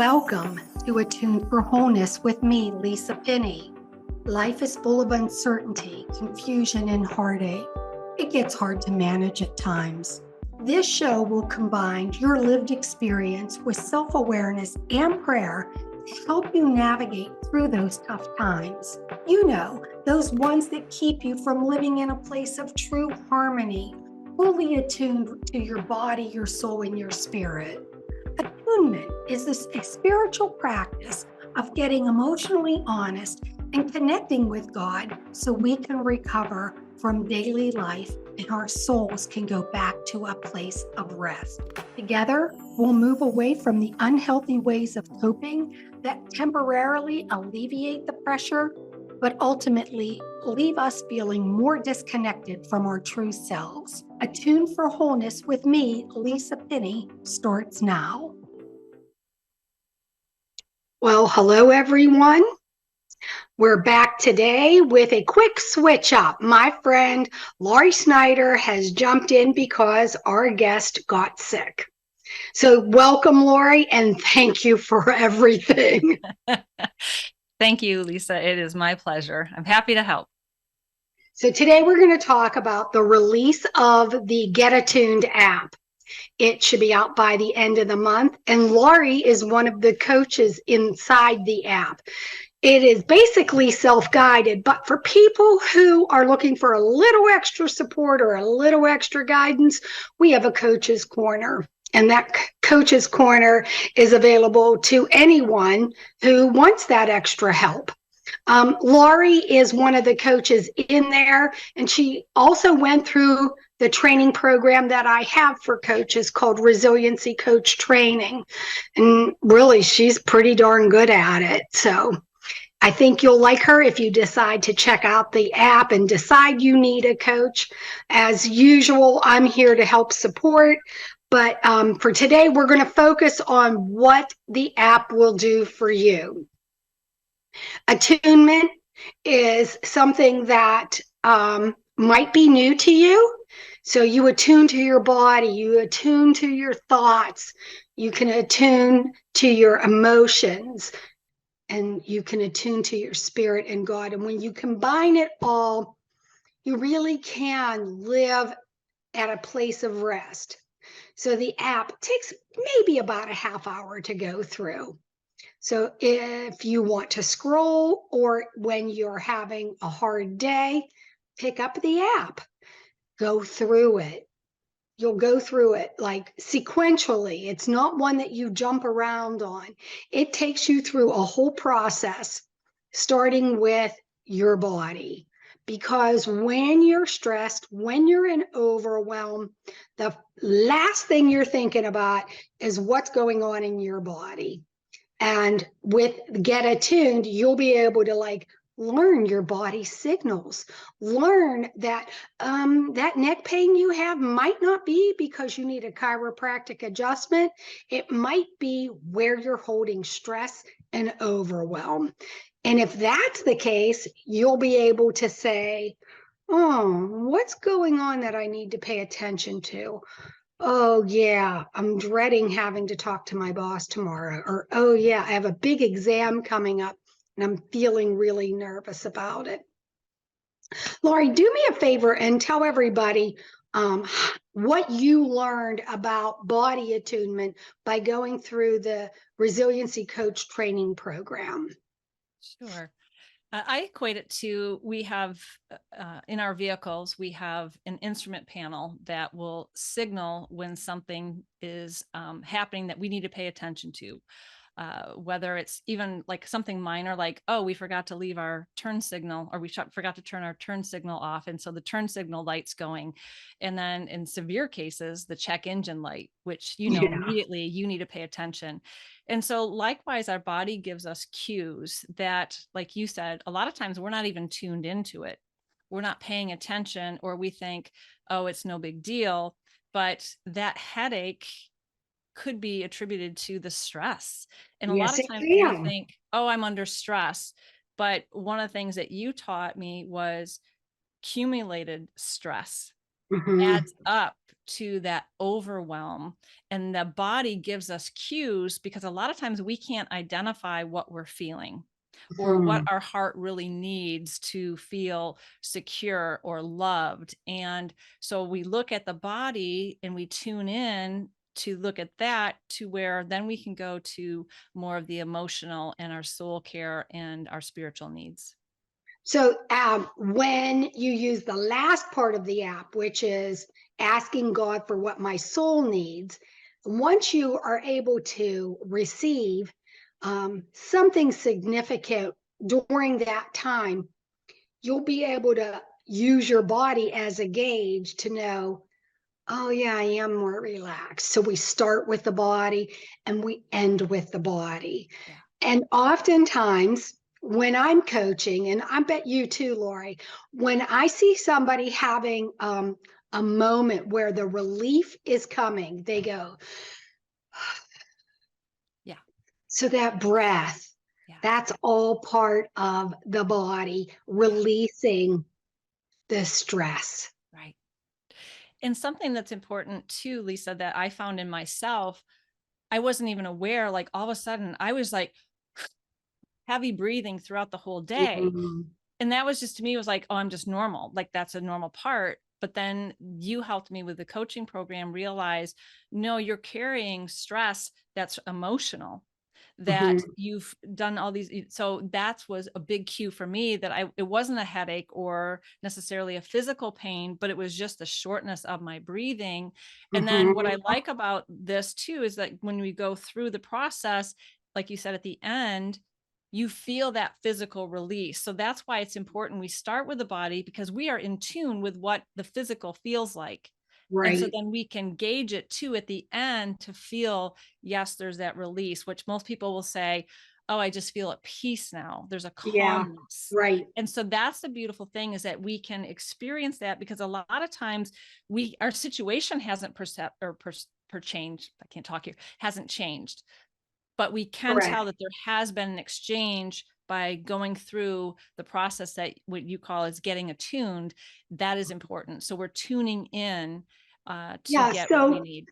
Welcome to Attuned for Wholeness with me, Lisa Pinney. Life is full of uncertainty, confusion, and heartache. It gets hard to manage at times. This show will combine your lived experience with self-awareness and prayer to help you navigate through those tough times. You know, those ones that keep you from living in a place of true harmony, fully attuned to your body, your soul, and your spirit. Attunement is a spiritual practice of getting emotionally honest and connecting with God so we can recover from daily life and our souls can go back to a place of rest. Together, we'll move away from the unhealthy ways of coping that temporarily alleviate the pressure, but ultimately leave us feeling more disconnected from our true selves. Attuned for Wholeness with me, Lisa Pinney, starts now. Well, hello, everyone. We're back today with a quick switch up. My friend Laurie Snyder has jumped in because our guest got sick. So welcome, Laurie, and thank you for everything. Thank you, Lisa. It is my pleasure. I'm happy to help. So today we're going to talk about the release of the Get Attuned app. It should be out by the end of the month, and Laurie is one of the coaches inside the app. It is basically self-guided, but for people who are looking for a little extra support or a little extra guidance, we have a coach's corner. And that coach's corner is available to anyone who wants that extra help. Laurie is one of the coaches in there, and she also went through the training program that I have for coaches called Resiliency Coach Training. And really, she's pretty darn good at it. So I think you'll like her if you decide to check out the app and decide you need a coach. As usual, I'm here to help support. But for today, we're going to focus on what the app will do for you. Attunement is something that might be new to you. So you attune to your body, you attune to your thoughts, you can attune to your emotions, and you can attune to your spirit and God. And when you combine it all, you really can live at a place of rest. So the app takes maybe about a half hour to go through. So if you want to scroll or when you're having a hard day, pick up the app, go through it. You'll go through it like sequentially. It's not one that you jump around on. It takes you through a whole process, starting with your body. Because when you're stressed, when you're in overwhelm, the last thing you're thinking about is what's going on in your body. And with Get Attuned, you'll be able to learn your body signals, learn that that neck pain you have might not be because you need a chiropractic adjustment. It might be where you're holding stress and overwhelm. And if that's the case, you'll be able to say, oh, what's going on that I need to pay attention to? Oh, yeah, I'm dreading having to talk to my boss tomorrow. Or, oh, yeah, I have a big exam coming up and I'm feeling really nervous about it. Laurie, do me a favor and tell everybody what you learned about body attunement by going through the Resiliency Coach Training Program. Sure. I equate it to, we have in our vehicles, we have an instrument panel that will signal when something is happening that we need to pay attention to. Whether it's even like something minor, like, oh, we forgot to leave our turn signal, or we forgot to turn our turn signal off. And so the turn signal light's going. And then in severe cases, the check engine light, which, immediately you need to pay attention. And so likewise, our body gives us cues that, like you said, a lot of times we're not even tuned into it. We're not paying attention, or we think, oh, it's no big deal. But that headache could be attributed to the stress. And a lot Yes, of it times we can. think, oh, I'm under stress. But one of the things that you taught me was accumulated stress. Mhm. adds up to that overwhelm, and the body gives us cues because a lot of times we can't identify what we're feeling or what Mhm. our heart really needs to feel secure or loved. And so we look at the body and we tune in to look at that, to where then we can go to more of the emotional and our soul care and our spiritual needs. So, when you use the last part of the app, which is asking God for what my soul needs, once you are able to receive something significant during that time, you'll be able to use your body as a gauge to know, oh, yeah, I am more relaxed. So, we start with the body and we end with the body. Yeah. And oftentimes, when I'm coaching, and I bet you too, Lori, when I see somebody having a moment where the relief is coming, they go, Yeah. so that breath, Yeah. that's all part of the body Yeah. releasing the stress. Right. And something that's important too, Lisa, that I found in myself, I wasn't even aware, like all of a sudden I was like heavy breathing throughout the whole day. Mhm. And that was just, to me, was like, oh, I'm just normal. Like that's a normal part. But then you helped me with the coaching program realize, no, you're carrying stress that's emotional, that Mhm. you've done all these. So that was a big cue for me, that it wasn't a headache or necessarily a physical pain, but it was just the shortness of my breathing. And then what I Mhm. like about this too is that when we go through the process, like you said at the end, you feel that physical release. So that's why it's important we start with the body, because we are in tune with what the physical feels like. And so Right. then we can gauge it too at the end to feel, yes, there's that release, which most people will say, oh, I just feel at peace now. There's a Yeah. calmness. Right. And so that's the beautiful thing, is that we can experience that, because a lot of times our situation hasn't changed. I can't talk here, hasn't changed, but we can tell Correct. that there has been an exchange by going through the process that what you call is getting attuned. That is important. So we're tuning in to Yeah. get what we So, need.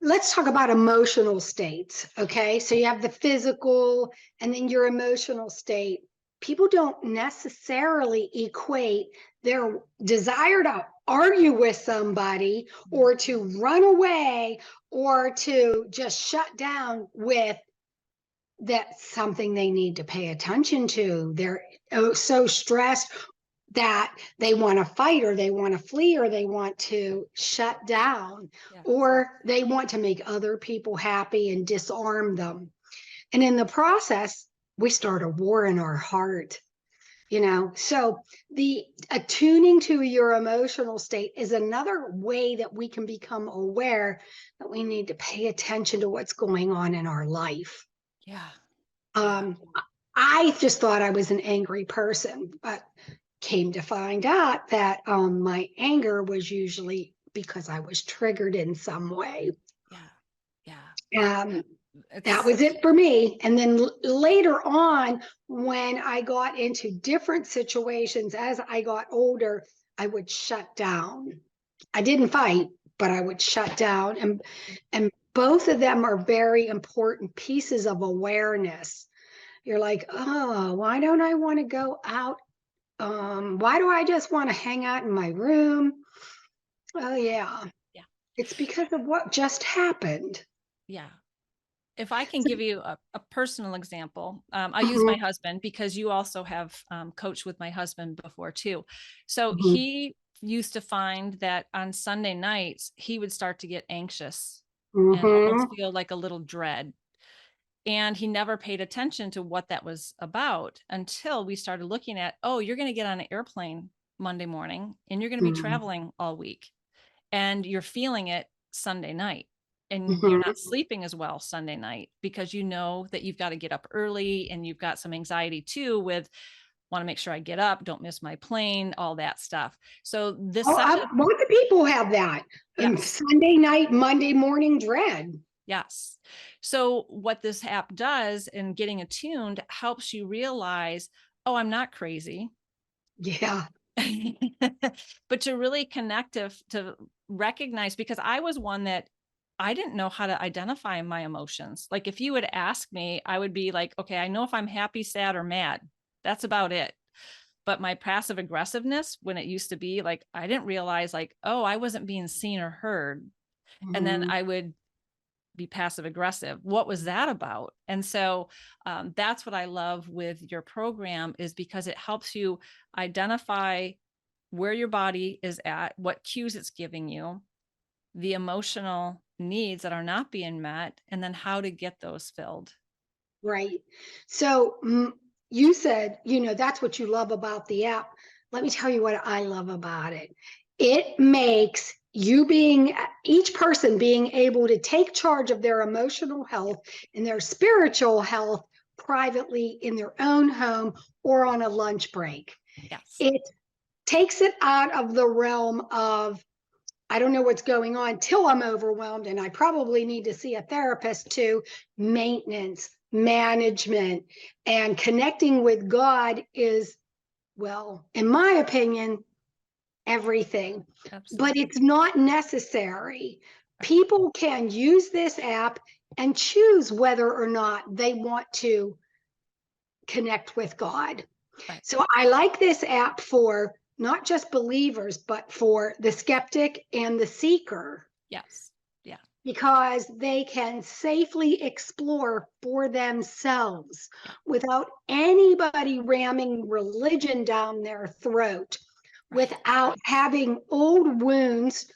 let's talk about emotional states. Okay. So you have the physical and then your emotional state. People don't necessarily equate their desire to argue with somebody or to run away or to just shut down with that's something they need to pay attention to. They're so stressed that they want to fight or they want to flee or they want to shut down Yeah. or they want to make other people happy and disarm them. And in the process, we start a war in our heart. So the attuning to your emotional state is another way that we can become aware that we need to pay attention to what's going on in our life. Yeah. Yeah. um, I just thought I was an angry person, but came to find out that my anger was usually because I was triggered in some way. Yeah. Yeah. Um, that It's was it for me. And then later on, when I got into different situations as I got older, I would shut down. I didn't fight, but I would shut down. And both of them are very important pieces of awareness. You're like, oh, why don't I want to go out? Why do I just want to hang out in my room? Oh, yeah. yeah. It's because of what just happened. Yeah. If I can So, give you a personal example, I use my mhm, husband, because you also have coached with my husband before too. So mhm, he used to find that on Sunday nights, he would start to get anxious and almost mhm, feel like a little dread. And he never paid attention to what that was about until we started looking at, oh, you're going to get on an airplane Monday morning and you're going to be mhm, traveling all week, and you're feeling it Sunday night, and you're not mhm. sleeping as well Sunday night because you know that you've got to get up early, and you've got some anxiety too with, want to make sure I get up, don't miss my plane, all that stuff. So this Oh, session, lots of people have that. yes, Sunday night, Monday morning dread. yes. So what this app does in getting attuned helps you realize, oh, I'm not crazy. Yeah. But to really connect, to recognize, because I was one that I didn't know how to identify my emotions. Like if you would ask me, I would be like, okay, I know if I'm happy, sad, or mad. That's about it. But my passive aggressiveness, when it used to be like, I didn't realize like, oh, I wasn't being seen or heard. And then Mhm. I would be passive aggressive. What was that about? And so that's what I love with your program, is because it helps you identify where your body is at, what cues it's giving you, the emotional needs that are not being met, and then how to get those filled. Right. So you said, that's what you love about the app. Let me tell you what I love about it. It makes each person being able to take charge of their emotional health and their spiritual health privately in their own home or on a lunch break. Yes. It takes it out of the realm of, I don't know what's going on till I'm overwhelmed and I probably need to see a therapist, to maintenance, management, and connecting with God is, well, in my opinion, everything. But Absolutely. it's not necessary. Right. People can use this app and choose whether or not they want to connect with God. Right. So I like this app for not just believers, but for the skeptic and the seeker, Yes. Yeah. because they can safely explore for themselves Yeah. without anybody ramming religion down their throat, Right. without having old wounds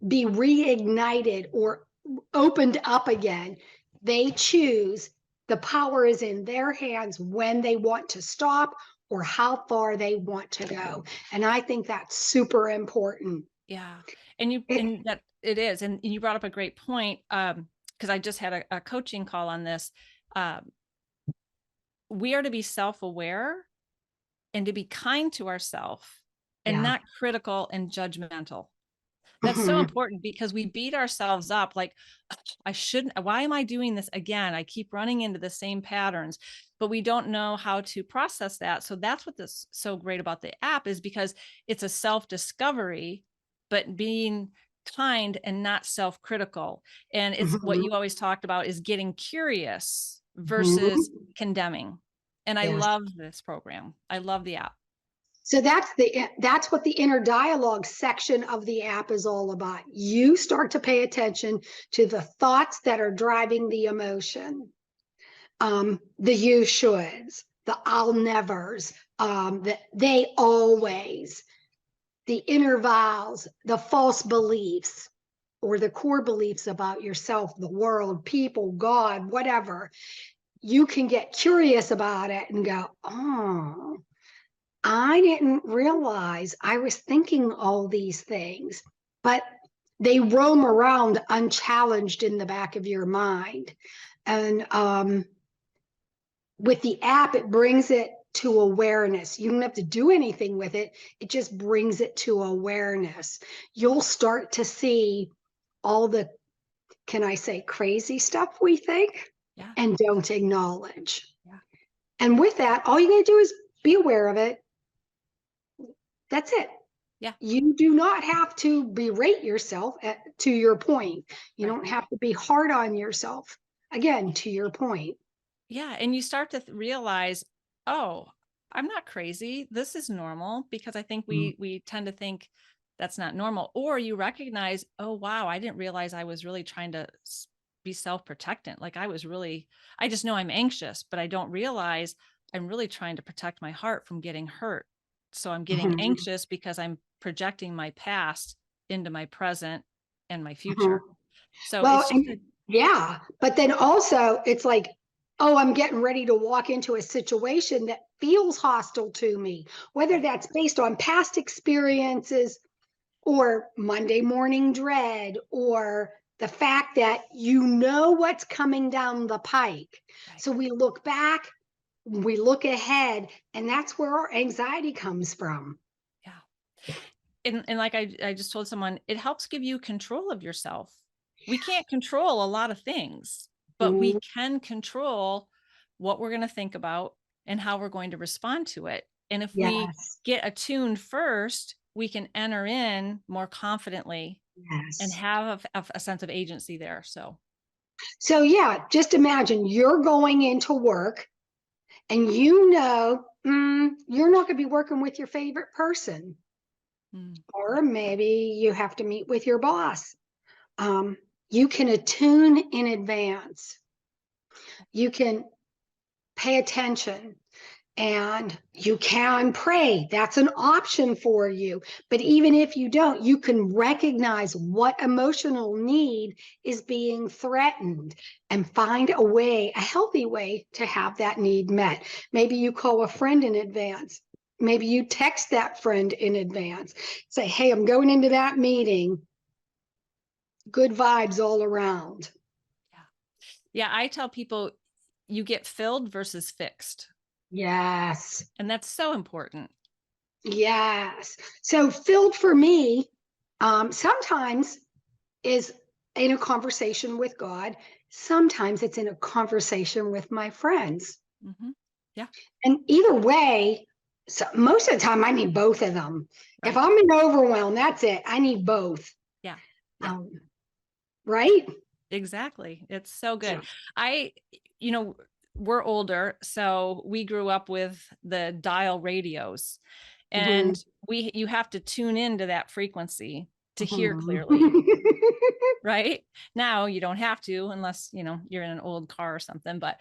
be reignited or opened up again. They choose. The power is in their hands when they want to stop or how far they want to go. And I think that's super important. Yeah. And you, It, and that it is. And you brought up a great point. Because I just had a coaching call on this. Um, we are to be self-aware and to be kind to ourselves and yeah. not critical and judgmental. That's so Mhm. important, because we beat ourselves up like, I shouldn't, why am I doing this again? I keep running into the same patterns, but we don't know how to process that. So that's what this so great about the app is, because it's a self-discovery, but being kind and not self-critical. And it's what Mhm. you always talked about, is getting curious versus Mhm. condemning. And I Yes. love this program. I love the app. So that's what the inner dialogue section of the app is all about. You start to pay attention to the thoughts that are driving the emotion, the you shoulds, the I'll nevers, the they always, the inner vows, the false beliefs, or the core beliefs about yourself, the world, people, God, whatever. You can get curious about it and go, oh, I didn't realize I was thinking all these things, but they roam around unchallenged in the back of your mind. And with the app, it brings it to awareness. You don't have to do anything with it, it just brings it to awareness. You'll start to see all the, can I say, crazy stuff we think Yeah. and don't acknowledge. Yeah. And with that, all you got to do is be aware of it. That's it. Yeah. You do not have to berate yourself to your point. You Right. don't have to be hard on yourself. Again, to your point. Yeah. And you start to realize, oh, I'm not crazy. This is normal, because I think Mm. we tend to think that's not normal. Or you recognize, oh wow, I didn't realize I was really trying to be self-protectant. Like I just know I'm anxious, but I don't realize I'm really trying to protect my heart from getting hurt. So I'm getting Mhm. anxious because I'm projecting my past into my present and my Mhm. future. So Well, it's just and yeah, but then also it's like, oh, I'm getting ready to walk into a situation that feels hostile to me, whether right. that's based on past experiences or Monday morning dread, or the fact that you know what's coming down the pike. Right. So we look back, we look ahead, and that's where our anxiety comes from. Yeah. And like I just told someone, it helps give you control of yourself. We can't control a lot of things, but we Mhm. can control what we're going to think about and how we're going to respond to it. And if we Yes. get attuned first, we can enter in more confidently and Yes. have a sense of agency there. So, So yeah, just imagine you're going into work and you're not going to be working with your favorite person, mm, or maybe you have to meet with your boss. Um, you can attune in advance. You can pay attention and you can pray. That's an option for you. But even if you don't, you can recognize what emotional need is being threatened and find a way, a healthy way to have that need met. Maybe you call a friend in advance. Maybe you text that friend in advance. Say, hey, I'm going into that meeting. Good vibes all around. yeah. Yeah. I tell people you get filled versus fixed. Yes. And that's so important. Yes. So filled for me, sometimes is in a conversation with God. Sometimes it's in a conversation with my friends. Hmm. Yeah. And either way, so most of the time I need both of them. If Right. I'm in overwhelm, that's it. I need both. Yeah. Yeah. Um, right? Exactly. It's so Yeah. good. I, you know, we're older, so we grew up with the dial radios, Mhm. and you have to tune into that frequency to hear Mhm. clearly. Right now, you don't have to unless you're in an old car or something. But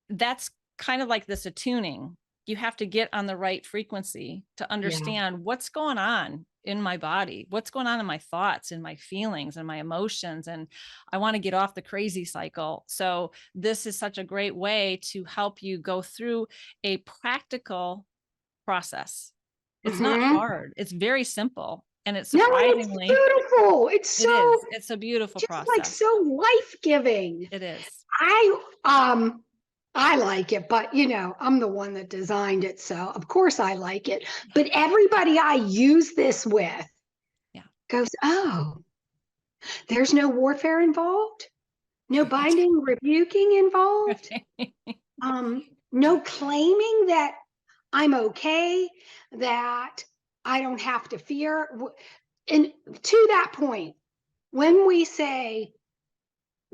that's kind of like this attuning. You have to get on the right frequency to Yeah. understand what's going on in my body, what's going on in my thoughts and my feelings and my emotions. And I want to get off the crazy cycle. So this is such a great way to help you go through a practical process. It's not Mhm. hard. It's very simple. And it's No, it's surprisingly, beautiful. It's it so is. It's a beautiful just like process. so life-giving. It is. I um I like it, but I'm the one that designed it, so of course I like it. Yeah. But everybody I use this with Yeah. goes, "Oh, there's no warfare involved, no Right. binding, rebuking involved, Right. no claiming that I'm okay, that I don't have to fear." And to that point, when we say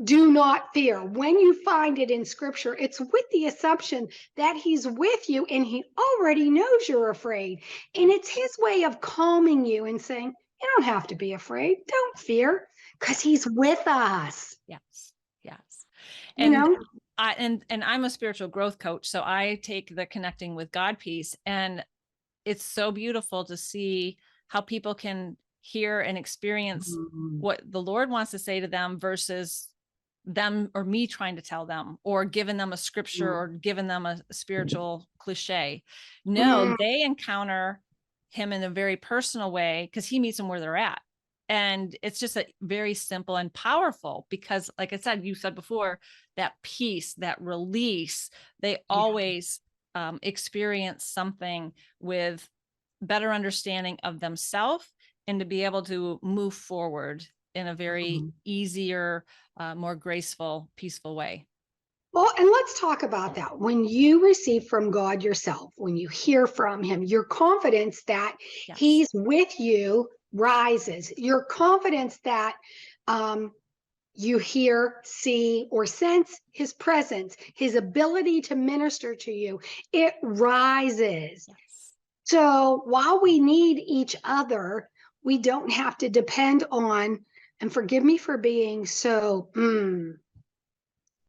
do not fear. When you find it in scripture, it's with the assumption that he's with you and he already knows you're afraid. And it's his way of calming you and saying, you don't have to be afraid. Don't fear because he's with us. Yes. Yes. You And know? and I'm a spiritual growth coach, so I take the connecting with God piece, and it's so beautiful to see how people can hear and experience Mhm. what the Lord wants to say to them versus them or me trying to tell them or giving them a scripture or giving them a spiritual cliche. No, Mhm. they encounter him in a very personal way because he meets them where they're at. And it's just a very simple and powerful because, like I said, you said before, that peace, that release, they Yeah. always experience something with better understanding of themselves and to be able to move forward in a very Mhm. easier, more graceful, peaceful way. Well, and let's talk about that. When you receive from God yourself, when you hear from Him, your confidence that Yes. He's with you rises. Your confidence that um, you hear, see, or sense His presence, His ability to minister to you, it rises. Yes. So while we need each other, we don't have to depend on, and forgive me for being so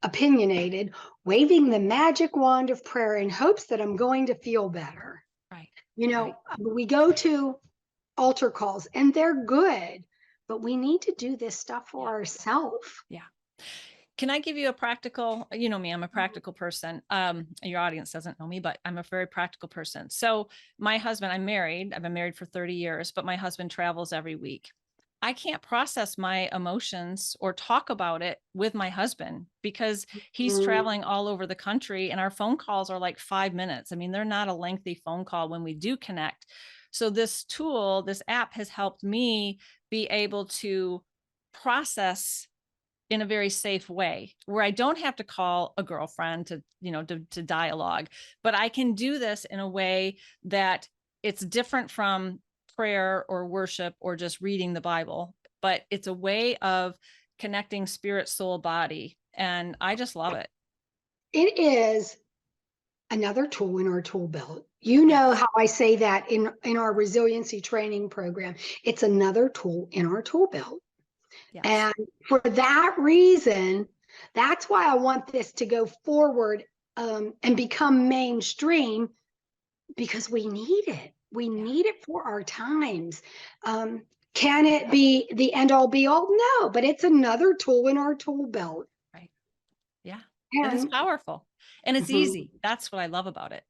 opinionated, waving the magic wand of prayer in hopes that I'm going to feel better. Right. You Right. know, we go to altar calls and they're good, but we need to do this stuff Yeah. for ourselves. Yeah. Can I give you a practical, you know me, I'm a practical person. Your audience doesn't know me, but I'm a very practical person. So my husband, I'm married, I've been married for 30 years, but my husband travels every week. I can't process my emotions or talk about it with my husband because he's Mm, traveling all over the country and our phone calls are like 5 minutes. I mean, they're not a lengthy phone call when we do connect. So this tool, this app has helped me be able to process in a very safe way, where I don't have to call a girlfriend to dialogue, but I can do this in a way that it's different from prayer or worship or just reading the Bible, but it's a way of connecting spirit, soul, body. And I just love it. It is another tool in our tool belt. You know Yes. how I say that in our resiliency training program. It's another tool in our tool belt. Yes. And for that reason, that's why I want this to go forward and become mainstream, because we need it. We Yeah. need it for our times. Can it be the end all be all? No, but it's another tool in our tool belt. Right. Yeah. And it's And powerful and it's mhm, easy. That's what I love about it.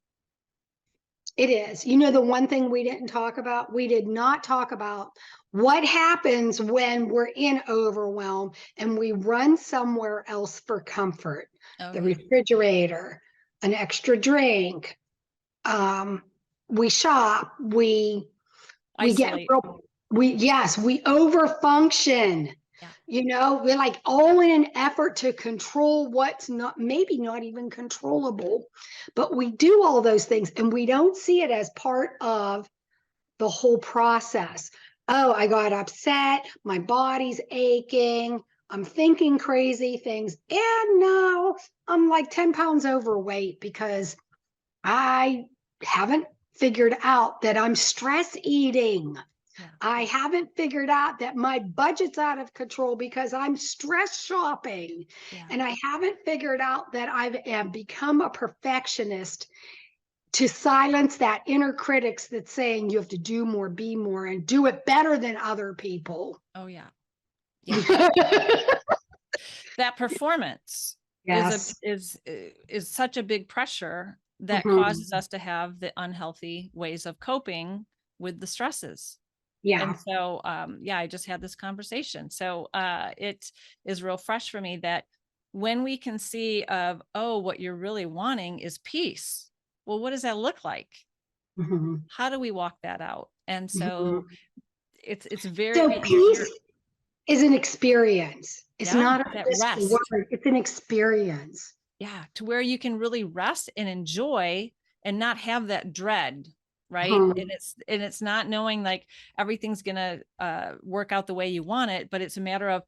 it is. You know, the one thing we didn't talk about, we did not talk about what happens when we're in overwhelm and we run somewhere else for comfort. Oh, The yeah. refrigerator, an extra drink, um, we shop, we get Isolate. real, we overfunction. Yeah. You know, we're like all in an effort to control what's not, maybe not even controllable, but we do all those things and we don't see it as part of the whole process. Oh, I got upset, my body's aching, I'm thinking crazy things, and now I'm like 10 pounds overweight because I haven't figured out that I'm stress eating. Yeah. I haven't figured out that my budget's out of control because I'm stress shopping. Yeah. And I haven't figured out that I've become a perfectionist to silence that inner critics that's saying you have to do more, be more, and do it better than other people. Oh, yeah. Yeah. That performance Yes. is such a big pressure that causes Mhm. us to have the unhealthy ways of coping with the stresses. And Yeah. so yeah, I just had this conversation. So it is real fresh for me that when we can see of, oh, what you're really wanting is peace. Well, what does that look like? Mhm. How do we walk that out? And so Mhm. it's very So you're peace is an experience. It's yeah, not that just a rest. word, it's an experience. Yeah, to where you can really rest and enjoy and not have that dread, right? Mhm. And it's not knowing like everything's gonna work out the way you want it, but it's a matter of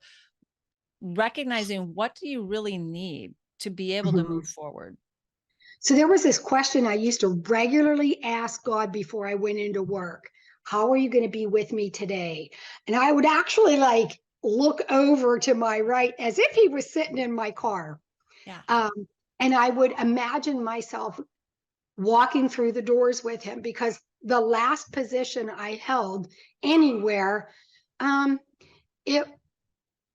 recognizing what do you really need to be able to Mhm. move forward. So there was this question I used to regularly ask God before I went into work. How are you going to be with me today? And I would actually like look over to my right as if he was sitting in my car. Yeah. Um, and I would imagine myself walking through the doors with him, because the last position I held anywhere, um, it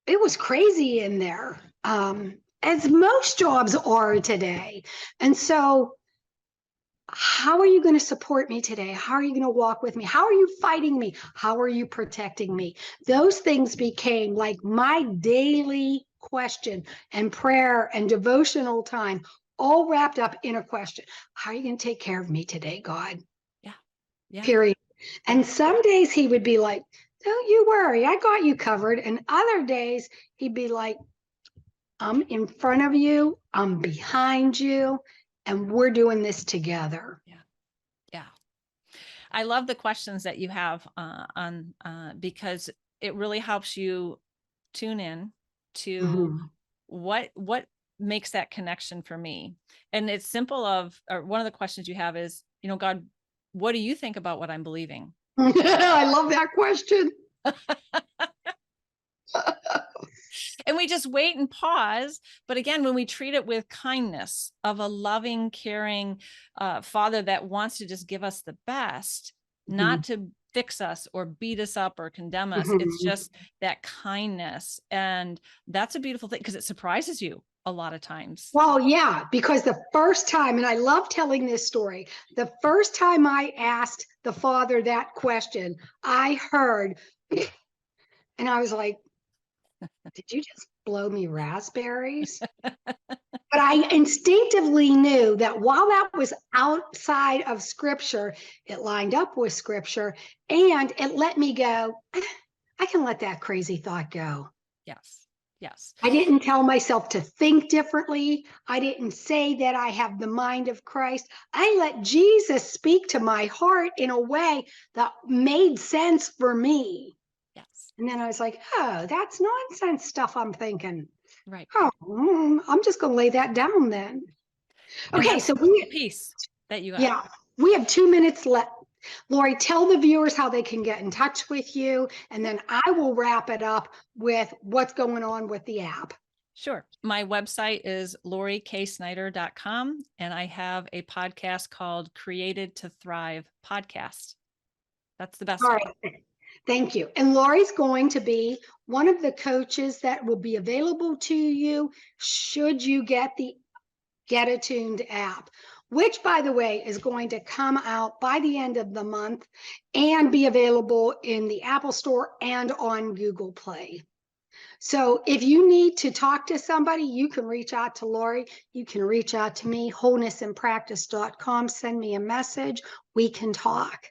it was crazy in there, as most jobs are today. And so, how are you going to support me today? How are you going to walk with me? How are you fighting me? How are you protecting me? Those things became like my daily question and prayer and devotional time, all wrapped up in a question. How are you going to take care of me today, God? Yeah. Yeah. Period. Yeah. And some days he would be like, don't you worry, I got you covered. And other days he'd be like, I'm in front of you, I'm behind you, and we're doing this together. Yeah. Yeah. I love the questions that you have on because it really helps you tune in to Mhm. what makes that connection for me. And it's simple of or one of the questions you have is, God, what do you think about what I'm believing? I love that question. And we just wait and pause. But again, when we treat it with kindness of a loving, caring father that wants to just give us the best, Mhm. not to fix us or beat us up or condemn us, it's Mhm. just that kindness. And that's a beautiful thing because it surprises you a lot of times. Well, yeah, because the first time, and I love telling this story, the first time I asked the father that question, I heard, and I was like, did you just blow me raspberries? But I instinctively knew that while that was outside of scripture, it lined up with scripture and it let me go, I can let that crazy thought go. Yes. Yes. I didn't tell myself to think differently. I didn't say that I have the mind of Christ. I let Jesus speak to my heart in a way that made sense for me. Yes. And then I was like, oh, that's nonsense stuff I'm thinking. Right. Oh, I'm just going to lay that down then. And Okay, that's so the piece that you got. yeah, we have 2 minutes left. Lori, tell the viewers how they can get in touch with you, and then I will wrap it up with what's going on with the app. Sure. My website is loriksnyder.com, and I have a podcast called Created to Thrive podcast. That's the best All way. right. Thank you. And Lori's going to be one of the coaches that will be available to you should you get the Get Attuned app, which, by the way, is going to come out by the end of the month and be available in the Apple Store and on Google Play. So if you need to talk to somebody, you can reach out to Lori. You can reach out to me, wholenessandpractice.com. Send me a message. We can talk.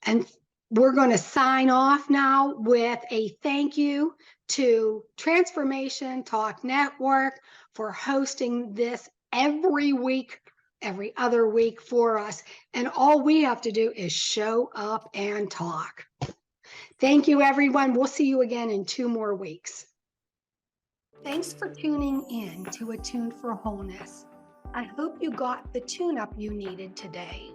And we're going to sign off now with a thank you to Transformation Talk Network for hosting this every week, every other week for us. And all we have to do is show up and talk. Thank you, everyone. We'll see you again in 2 more weeks. Thanks for tuning in to Attuned for Wholeness. I hope you got the tune-up you needed today.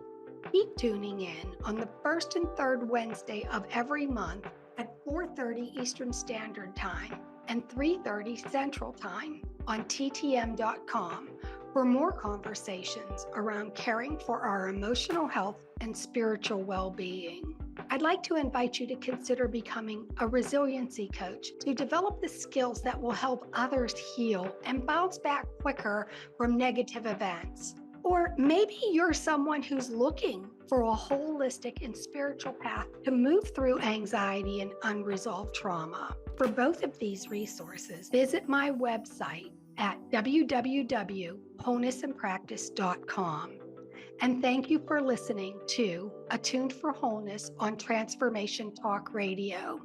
Keep tuning in on the first and third Wednesday of every month at 4:30 Eastern Standard Time and 3:30 Central Time on ttm.com for more conversations around caring for our emotional health and spiritual well-being. I'd like to invite you to consider becoming a resiliency coach to develop the skills that will help others heal and bounce back quicker from negative events. Or maybe you're someone who's looking for a holistic and spiritual path to move through anxiety and unresolved trauma. For both of these resources, visit my website at www.wholenessandpractice.com. And thank you for listening to Attuned for Wholeness on Transformation Talk Radio.